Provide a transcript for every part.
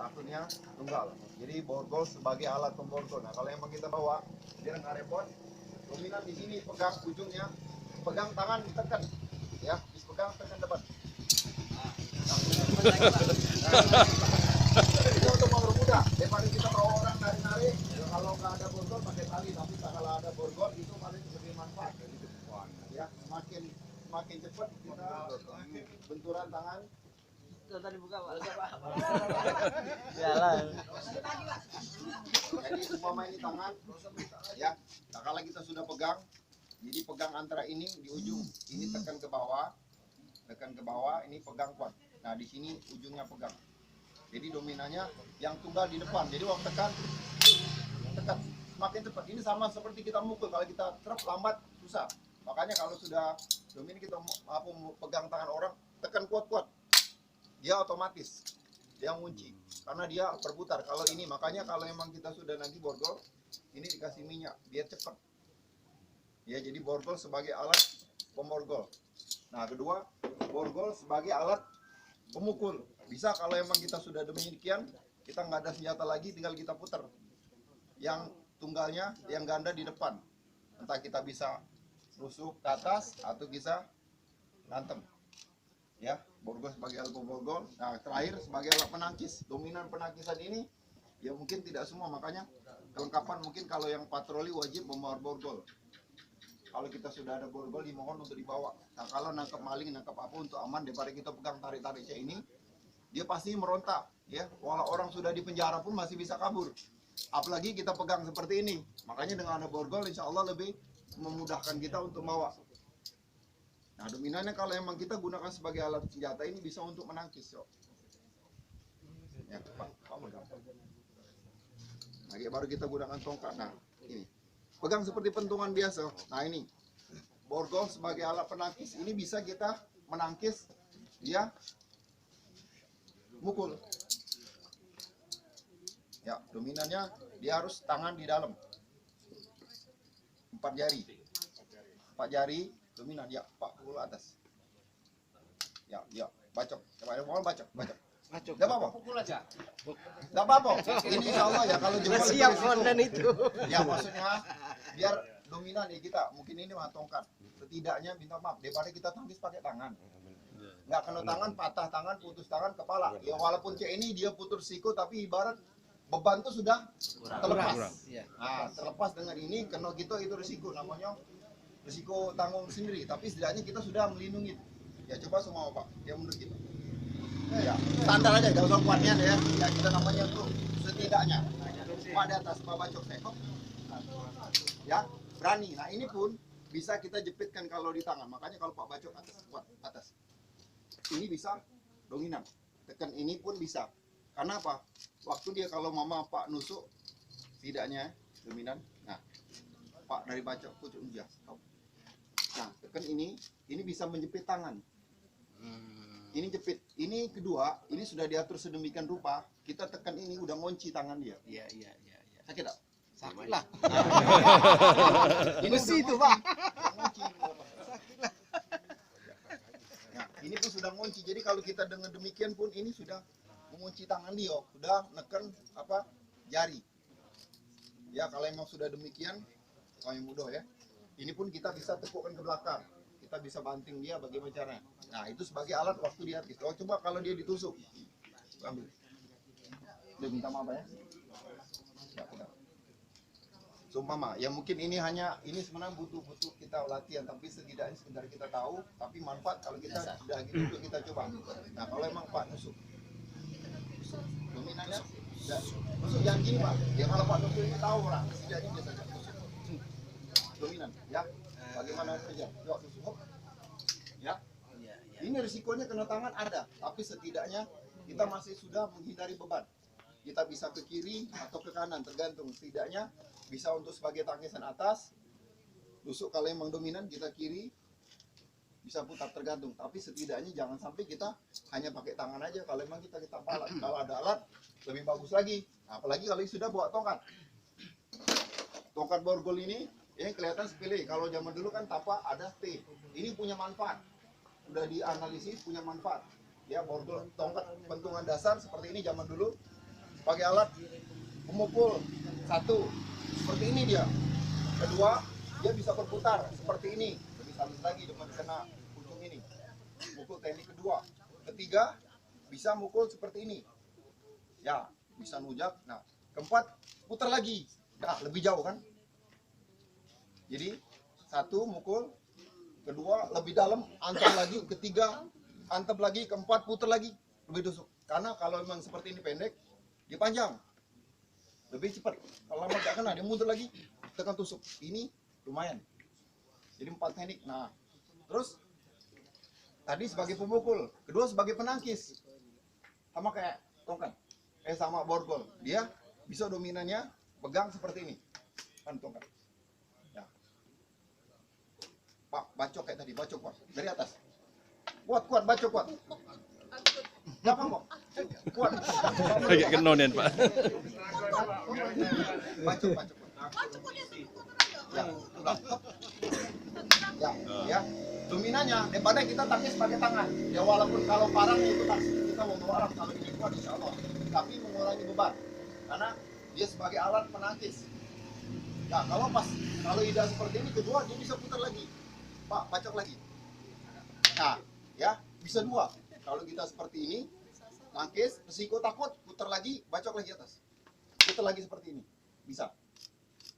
satunya tunggal. Jadi borgol sebagai alat pemborgol. Nah kalau emang kita bawa biar nggak repot, dominan di sini pegang ujungnya, pegang tangan tekan, ya, pegang tekan depan. Itu untuk mempermudah. Daripada kita bawa orang nari-nari, ya, kalau nggak ada borgol pakai tali, tapi kalau ada borgol itu paling lebih manfaat. Ya, semakin cepat kita benturan tangan. Tadi buka Pak. Jalan. Jadi semua ini tangan, ya. Nah, kalau kita sudah pegang, jadi pegang antara ini di ujung, ini tekan ke bawah, ini pegang kuat. Nah di sini ujungnya pegang. Jadi dominannya yang tunggal di depan. Jadi waktu tekan semakin cepat. Ini sama seperti kita mukul. Kalau kita lambat susah. Makanya kalau sudah dominan kita mau pegang tangan orang, tekan kuat-kuat. Dia otomatis dia ngunci karena dia berputar. Kalau ini makanya kalau memang kita sudah nanti borgol ini dikasih minyak biar cepat ya. Jadi borgol sebagai alat pemborgol. Nah kedua, borgol sebagai alat pemukul. Bisa kalau memang kita sudah demikian, kita nggak ada senjata lagi, tinggal kita putar yang tunggalnya, yang ganda di depan. Entah kita bisa rusuk ke atas atau bisa ngantem ya. Borgol sebagai alat pemborgol. Nah terakhir sebagai alat penangkis. Dominan penangkisan ini ya mungkin tidak semua, makanya kelengkapan mungkin kalau yang patroli wajib membawa borgol. Kalau kita sudah ada borgol dimohon untuk dibawa. Nah kalau nangkap maling, nangkap apa untuk aman, daripada kita pegang tarik-tarik kayak ini, dia pasti merontak ya. Walau orang sudah di penjara pun masih bisa kabur, apalagi kita pegang seperti ini. Makanya dengan ada borgol insya Allah lebih memudahkan kita untuk bawa. Nah dominannya kalau emang kita gunakan sebagai alat senjata ini bisa untuk menangkis yo. Ya, Pak, kamu gampang. Nah, baru kita gunakan tongkat. Nah, ini pegang seperti pentungan biasa. Nah ini borgol sebagai alat penangkis. Ini bisa kita menangkis dia mukul. Ya, dominannya dia harus tangan di dalam. 4 jari. 4 jari dominan dia 40 atas. Ya, bacok. Coba mau bacok. Enggak apa-apa. Pukul aja. Enggak apa-apa. Ini insyaallah ya kalau jempol Siap konten itu. Ya maksudnya biar dominan ya kita. Mungkin ini mah tongkat. Setidaknya minta maaf daripada kita tangkis pakai tangan. Nggak kena tangan, patah tangan, putus tangan, kepala. Ya walaupun kayak ini dia putus siku, tapi ibarat beban tuh sudah terlepas. Nah, terlepas dengan ini kena gitu itu risiko, namanya risiko tanggung sendiri. Tapi setidaknya kita sudah melindungi. Ya coba semua Pak, yang menurut kita. Ya, standar aja, gak usah kuatnya ya. Ya kita namanya tuh setidaknya. Pak di atas, Pak bacok sekop. Ya, berani. Nah ini pun bisa kita jepitkan kalau di tangan. Makanya kalau Pak bacok atas, kuat atas. Ini bisa dominan. Tekan ini pun bisa. Karena apa? Waktu dia kalau mama Pak nusuk, tidaknya dominan. Nah, Pak dari bacok pucuk ujah. Nah, tekan ini bisa menjepit tangan. Ini jepit. Ini kedua, ini sudah diatur sedemikian rupa. Kita tekan ini udah ngunci tangan dia. Iya. Sakit tak? Sakit lah. Ini Besi itu Pak. Nah, ini pun sudah ngunci. Jadi kalau kita dengan demikian pun ini sudah mengunci tangan dia, sudah neken apa jari. Ya kalau emang sudah demikian, kami mudah ya. Ini pun kita bisa tekukkan ke belakang. Kita bisa banting dia bagaimana caranya. Nah itu sebagai alat waktu dia artis. Oh coba kalau dia ditusuk, ambil. Dia minta maaf ya. Ya udah. Sumpama, ya mungkin ini sebenarnya butuh kita latihan, tapi setidaknya sekedar kita tahu, tapi manfaat kalau kita sudah gitu untuk kita coba. Nah kalau emang Pak nusuk dominannya, nusuk jangan gini Pak. Ya kalau Pak nusuk ini tahu orang, setidaknya biasa aja nusuk. Dominan, ya. Bagaimana kerja? Yuk nusuk. Ya. Ini risikonya kena tangan ada, tapi setidaknya kita masih sudah menghindari beban. Kita bisa ke kiri atau ke kanan, tergantung. Setidaknya bisa untuk sebagai tangkisan atas, tusuk kalau emang dominan kita kiri, bisa putar tergantung. Tapi setidaknya jangan sampai kita hanya pakai tangan aja. Kalau emang kita pala, kalau ada alat lebih bagus lagi. Apalagi kalau sudah bawa tongkat. Tongkat borgol ini kelihatan sepele. Kalau zaman dulu kan tapak ada T. Ini punya manfaat. Udah dianalisis punya manfaat. Ya borgol tongkat pentungan dasar seperti ini zaman dulu. sebagai alat pemukul. Satu, seperti ini dia. Kedua, dia bisa berputar seperti ini. Lebih halus lagi dengan kena ujung ini. Mukul teknik kedua. Ketiga, bisa mukul seperti ini. Ya, bisa nujak. Nah, keempat, putar lagi. Nah, lebih jauh kan? Jadi, satu mukul, kedua lebih dalam, antam lagi, ketiga antam lagi, keempat putar lagi, lebih tusuk. Karena kalau memang seperti ini pendek, dia panjang, lebih cepat. Kalau lama gak kena, dia mundur lagi, tekan tusuk. Ini lumayan. Jadi 4 teknik. Nah, terus tadi sebagai pemukul, kedua sebagai penangkis, sama kayak tongkat, sama borgol. Dia bisa dominannya pegang seperti ini, kan tongkat. Pak, bacok kayak tadi, bacok Pak, dari atas. Kuat, bacok kuat. Gampang kok. Kuat. Kayak kenonen, Pak. Bacok. Ya. Dominannya daripada kita takis pakai tangan. Ya walaupun kalau parang itu takis kita mau mengarah, kalau ini kuat insya Allah. Tapi mengurangi beban. Karena dia sebagai alat penangkis. Ya kalau ida seperti ini kedua dia bisa putar lagi. Pak, bacok lagi. Nah, ya bisa dua. Kalau kita seperti ini, nangkis, resiko takut, putar lagi, bacok lagi atas. Putar lagi seperti ini, bisa.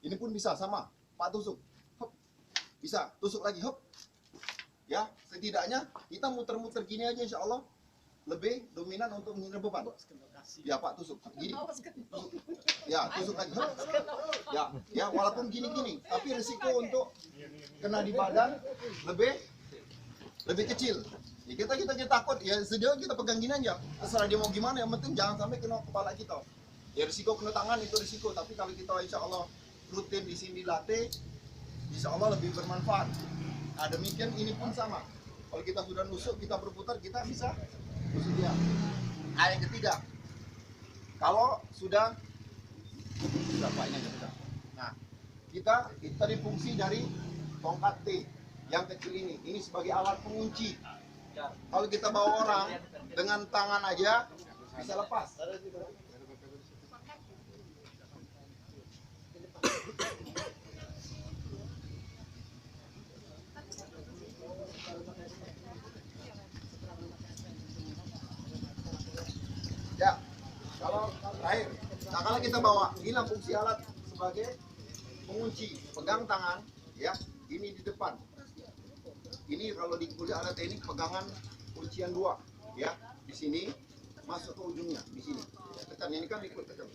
Ini pun bisa sama, Pak tusuk, hop. Bisa, tusuk lagi, hop. Ya, setidaknya kita muter-muter gini aja, insya Allah lebih dominan untuk menghindar beban. Ya Pak, tusuk, gini. Tusuk. Ya, tusuk lagi, hop. Ya, walaupun gini-gini, tapi resiko untuk kena di badan lebih kecil. Ya, kita takut, ya sedianya kita pegang gini aja. Terserah dia mau gimana, yang penting jangan sampai kena kepala kita. Ya risiko kena tangan itu risiko, tapi kalau kita insya Allah rutin di sini dilatih, insya Allah lebih bermanfaat. Nah, demikian ini pun sama. Kalau kita sudah nusuk, kita berputar, kita bisa nusuk dia. Nah, yang ketiga, kalau sudah Pak ini aja sudah. Nah, kita tadi fungsi dari tongkat T yang kecil ini sebagai alat pengunci. Kalau kita bawa orang dengan tangan aja bisa lepas. Ya, kalau terakhir, nah kalau kita bawa, inilah fungsi alat sebagai pengunci. Pegang tangan, ya, ini di depan. Ini kalau di kuliah alat teknik pegangan kuncian 2, ya, di sini masuk ke ujungnya, di sini. Tekan ini kan ikut tekan.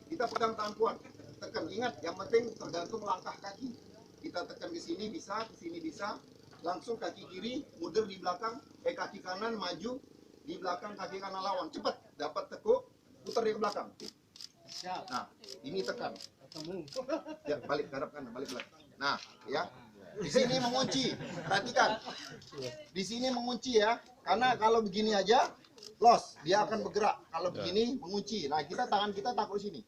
Kita pegang tangan kuat, tekan. Ingat, yang penting tergantung langkah kaki. Kita tekan ke sini bisa, langsung kaki kiri mundur di belakang, kaki kanan maju di belakang kaki kanan lawan. Cepat, dapat tekuk, putar di belakang. Nah, ini tekan. Ya, balik garap kanan, balik belakang. Nah, ya. Di sini mengunci, perhatikan. Di sini mengunci ya, karena kalau begini aja, los, dia akan bergerak. Kalau begini mengunci. Nah, tangan kita taruh sini.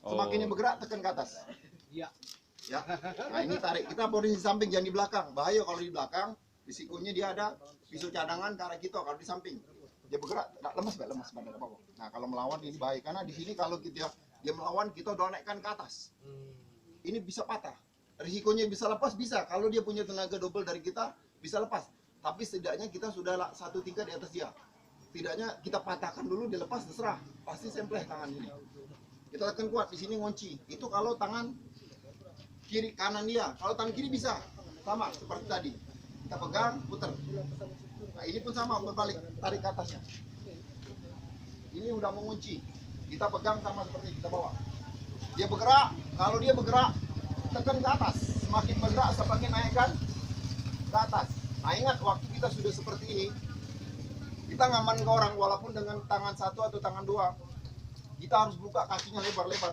Semakin dia bergerak, tekan ke atas. Ya. Nah, ini tarik. Kita posisi samping, jangan di belakang. Bahaya kalau di belakang, risikonya dia ada pisau cadangan ke arah kita. Kalau di samping, dia bergerak, lemas badan apa-apa. Nah, kalau melawan ini bahaya, karena di sini kalau dia melawan, kita udah naikkan ke atas. Ini bisa patah. Risikonya bisa lepas, bisa. Kalau dia punya tenaga double dari kita, bisa lepas. Tapi setidaknya kita sudah 1 tingkat di atas dia. Setidaknya kita patahkan dulu, dia lepas, terserah. Pasti sempleh tangan ini. Kita tekan kuat, di sini ngunci. Itu kalau tangan kiri kanan dia. Kalau tangan kiri bisa. Sama, seperti tadi. Kita pegang, putar. Nah, ini pun sama, berbalik, tarik ke atasnya. Ini udah mengunci. Kita pegang sama seperti kita bawa. Dia bergerak, kalau dia bergerak, tekan ke atas, semakin bergerak semakin naikkan ke atas. Nah ingat, waktu kita sudah seperti ini, kita ngaman ke orang walaupun dengan tangan 1 atau tangan 2, kita harus buka kakinya lebar-lebar.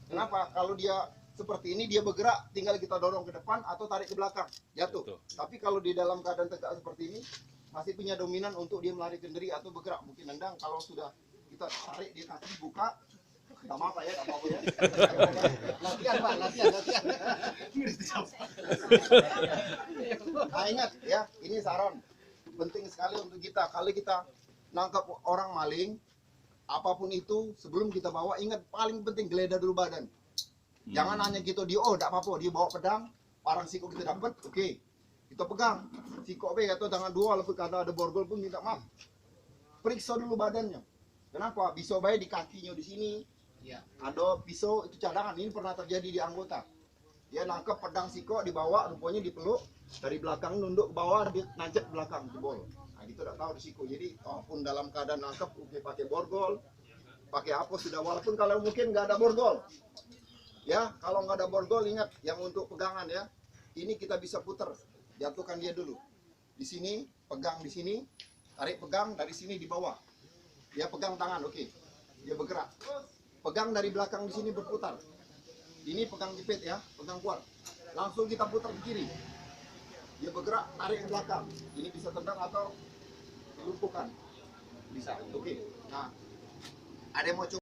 Kenapa? Kalau dia seperti ini, dia bergerak, tinggal kita dorong ke depan atau tarik ke belakang, jatuh. Tapi kalau di dalam keadaan tegak seperti ini, masih punya dominan untuk dia melarikan diri atau bergerak. Mungkin nendang, kalau sudah kita tarik di kaki, buka, tak apa ya, tak apa ya. Latihan Pak, latihan. Nah ingat ya, ini saran penting sekali untuk kita. Kalau kita nangkap orang maling, apapun itu sebelum kita bawa ingat paling penting geledah dulu badan. Jangan hanya gitu dia tidak apa-apa dia bawa pedang, parang siko kita dapat, oke. Kita pegang. Siko be atau tangan dua walaupun kata ada borgol pun minta maaf. Periksa dulu badannya. Kenapa? Pisau baik di kakinya di sini. Ya. Ada pisau itu cadangan. Ini pernah terjadi di anggota. Dia nangkep pedang siko dibawa, rupanya dipeluk dari belakang nunduk ke bawah dia nancep belakang jebol. Nah, gitu tidak tahu risiko. Jadi walaupun dalam keadaan nangkep pakai borgol, pakai apa sudah walaupun kalau mungkin nggak ada borgol. Ya, kalau nggak ada borgol ingat yang untuk pegangan ya. Ini kita bisa putar. Jatuhkan dia dulu. Di sini, pegang di sini, tarik pegang dari sini di bawah. Dia pegang tangan, oke. Dia bergerak. Pegang dari belakang di sini berputar. Ini pegang jepit ya, pegang kuat. Langsung kita putar ke kiri. Dia bergerak, tarik ke belakang. Ini bisa tendang atau lumpuhkan. Bisa, oke. Nah, ada yang mau coba?